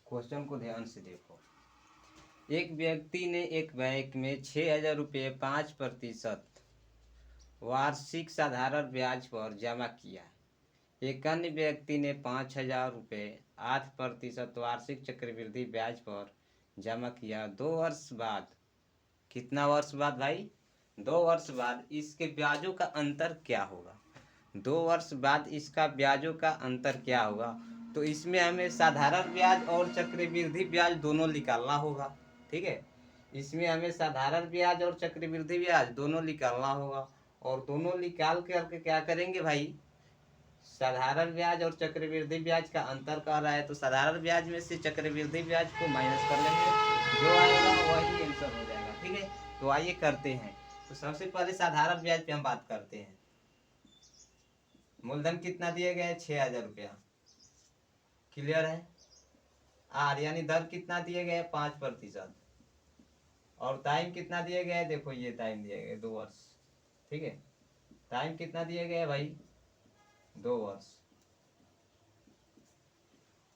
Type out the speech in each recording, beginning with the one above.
Question को ध्यान से देखो। एक व्यक्ति ने एक बैंक में 6,000 रुपये 5% वार्षिक साधारण ब्याज पर जमा किया। एक अन्य व्यक्ति ने 5,000 रुपये 8% वार्षिक चक्रवृद्धि ब्याज पर जमा किया। 2 वर्ष बाद, कितना वर्ष बाद भाई? 2 वर्ष बाद इसके ब्याजों का अंतर क्या होगा? 2 वर्ष बाद इसका ब्याजों का अंतर क्या होगा? तो इसमें हमें साधारण ब्याज और चक्रवृद्धि ब्याज दोनों निकालना होगा। ठीक है, इसमें हमें साधारण ब्याज और चक्रवृद्धि ब्याज दोनों निकालना होगा। और दोनों निकाल करके क्या करेंगे भाई? साधारण ब्याज और चक्रवृद्धि ब्याज का अंतर कर रहा है तो साधारण ब्याज में से चक्रवृद्धि ब्याज को माइनस कर लेंगे, जो आएगा वही आंसर हो जाएगा। ठीक है, तो आइए करते हैं। तो सबसे पहले साधारण ब्याज पे हम बात करते हैं। मूलधन कितना दिया गया है? 6,000 रुपया। क्लियर है? आर यानी दर कितना दिया गया है? 5%। और टाइम कितना दिया गया है? देखो ये टाइम दिया गया है 2 वर्ष। ठीक है, टाइम कितना दिया गया है भाई? 2 वर्ष।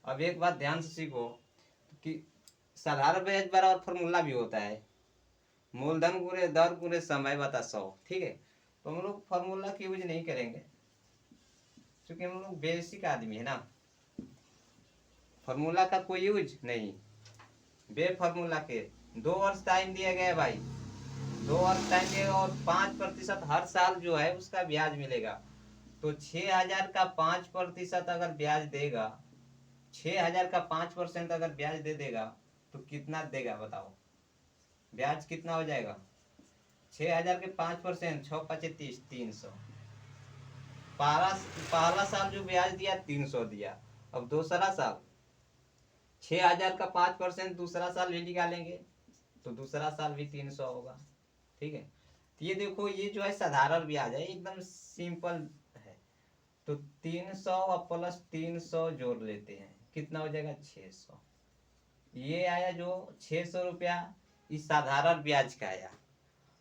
अब एक बात ध्यान से सीखो कि साधारण ब्याज बराबर फॉर्मूला भी होता है, मूलधन गुणे दर गुणे समय बटा 100। ठीक है, तो हम लोग फॉर्मूला की यूज नहीं करेंगे क्योंकि हम लोग बेसिक आदमी है ना। फॉर्मूला का कोई यूज नहीं, बे फॉर्मूला के। 2 वर्ष टाइम दिया गया है भाई, 2 वर्ष टाइम दिया और 5% हर साल जो है उसका ब्याज मिलेगा। तो 6,000 का 5% अगर ब्याज देगा, 6,000 का 5% अगर ब्याज दे देगा तो कितना देगा बताओ? ब्याज कितना हो जाएगा? 6,000 के 5%, 6×5 = 300। पहला साल जो ब्याज दिया 300 दिया। अब दूसरा साल 6,000 का 5% दूसरा साल भी निकालेंगे तो दूसरा साल भी 300 होगा। ठीक है, तो ये देखो ये जो है साधारण ब्याज है, एकदम सिंपल है। तो 300 और प्लस 300 जोड़ लेते हैं, कितना हो जाएगा? 600। ये आया जो 600 रुपया, इस साधारण ब्याज का आया।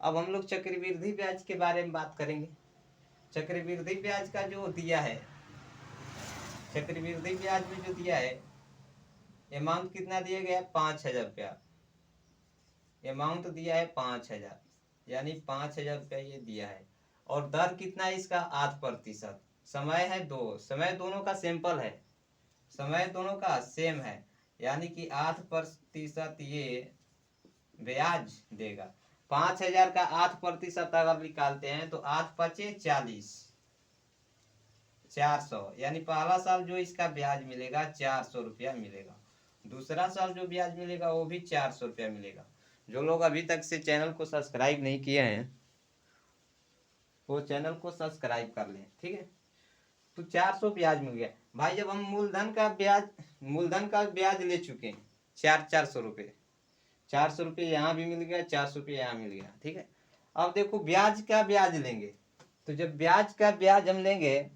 अब हम लोग चक्रवृद्धि ब्याज के बारे में बात करेंगे। चक्रवृद्धि ब्याज का जो दिया है, चक्रवृद्धि ब्याज में जो दिया है अमाउंट कितना दिया गया है? 5,000 रुपया। अमाउंट दिया है 5,000, यानी 5,000 रुपया ये दिया है। और दर कितना है इसका? 8%। समय है 2, समय दोनों का सैंपल है, समय दोनों का सेम है, यानी कि 8% ये ब्याज देगा। 5,000 का 8% अगर निकालते हैं तो 8×5 = 40, 400। यानी पहला साल जो इसका ब्याज मिलेगा 400 रुपया मिलेगा, दूसरा साल जो ब्याज मिलेगा वो भी 400 रुपया मिलेगा। जो लोग अभी तक से चैनल को सब्सक्राइब नहीं किए हैं वो चैनल को सब्सक्राइब कर लें। ठीक है, तो 400 ब्याज मिल गया भाई। जब हम मूलधन का ब्याज ले चुके हैं 400 रुपये, 400 रुपये यहाँ भी मिल गया, 400 रुपये यहाँ मिल गया। ठीक है, अब देखो ब्याज का ब्याज लेंगे। तो जब ब्याज का ब्याज हम लेंगे,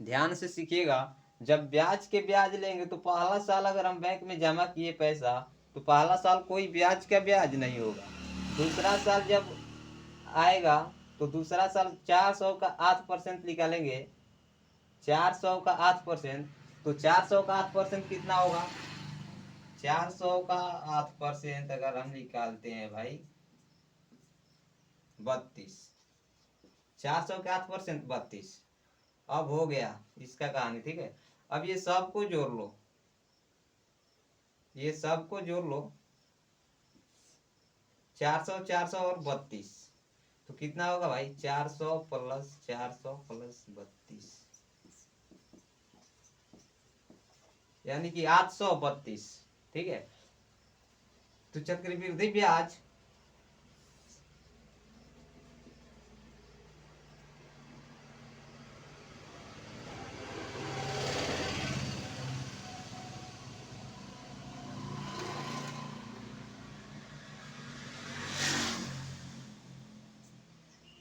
ध्यान से सीखिएगा, जब ब्याज के ब्याज लेंगे तो पहला साल अगर हम बैंक में जमा किए पैसा तो पहला साल कोई ब्याज का ब्याज नहीं होगा। दूसरा साल जब आएगा तो दूसरा साल 400 का 8% निकालेंगे, 400 का 8%, तो 400 का 8% कितना होगा? 400 का 8% अगर हम निकालते हैं भाई 32, 400 का 8% 32। अब हो गया इसका कहानी। ठीक है, अब ये सबको जोड़ लो, ये सबको जोड़ लो, 400 400 और 32, तो कितना होगा भाई? 400 प्लस 400 प्लस 32, यानी कि 832। ठीक है, तो चक्रवृद्धि ब्याज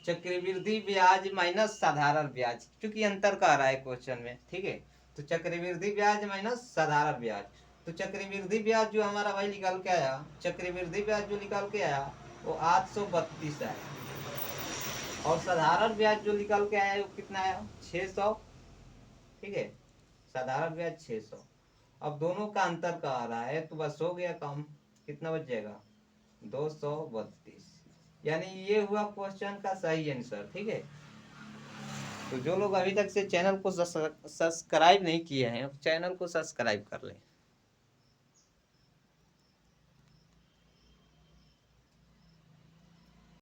चक्रवृद्धि ब्याज माइनस साधारण ब्याज, क्योंकि अंतर कह रहा है क्वेश्चन में। ठीक है, तो चक्रवृद्धि ब्याज माइनस साधारण ब्याज। तो चक्रवृद्धि ब्याज जो हमारा भाई निकल के आया, चक्रवृद्धि ब्याज जो निकल के आया वो 832 आया, और साधारण ब्याज जो निकल के आया वो कितना आया? 600। ठीक है, साधारण ब्याज 600। अब दोनों का अंतर का आ रहा है तो बस हो गया काम। कितना बच जाएगा? 232। यानी ये हुआ क्वेश्चन का सही आंसर। ठीक है, तो जो लोग अभी तक से चैनल को सब्सक्राइब नहीं किए हैं चैनल को सब्सक्राइब कर लें।